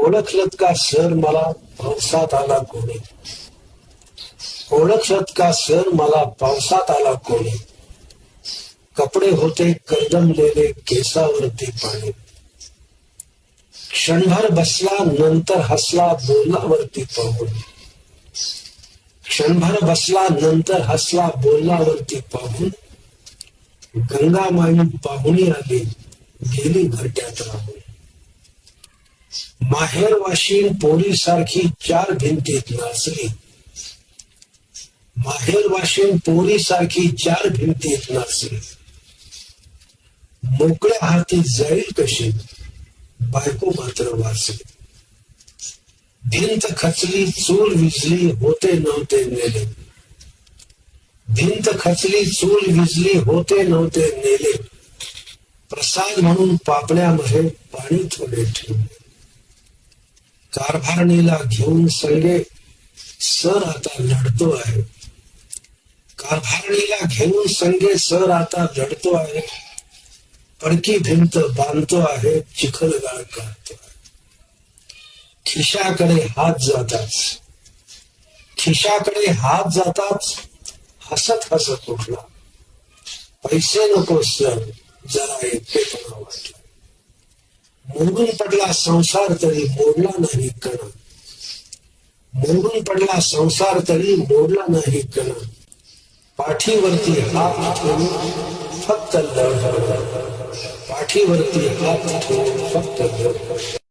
ओळखलत का सर मला पावसात आला कोणी, ओळखलत का सर मला पावसात आला कोणी, कपडे होते कर्दमलेले केसावरती पाणी, क्षणभर बसला नंतर हसला बोलण्यावरती पाहून, क्षणभर बसला नंतर हसला बोलण्यावरती पाहून, गंगामाई पाहुणी आली गेली घरट्यात राहून, माहेर वाशीन पोरीसारखी चार भिंतीत नाचली, माहेर वाशीन पोरीसारखी चार भिंतीत नाचली, मोकळ्या हाती जाईल कशी बायको मात्र वाचली, भिंत खचली चूल विजली होते नव्हते नेले, भिंत खचली चूल विजली होते नव्हते नेले, प्रसाद म्हणून पापण्यामध्ये पाणी थोडे ठेवले, कारभारणीला घेऊन संगे सर आता लढतो आहे, कारभारणीला घेऊन संगे सर आता लढतो आहे, पडकी भिंत बांधतो आहे चिखलगाळ काढतो आहे, खिशाकडे हात जाताच, खिशाकडे हात जाताच हसत हसत उठला, पैसे नको सर जरा एकटेपणा वाटला, मोडून पडला संसार तरी मोडला नाही कणा, मोडून पडला संसार तरी मोडला नाही कणा, पाठीवरती हात ठेवून फक्त लढ, पाठीवरती हात ठेवून फक्त लढ.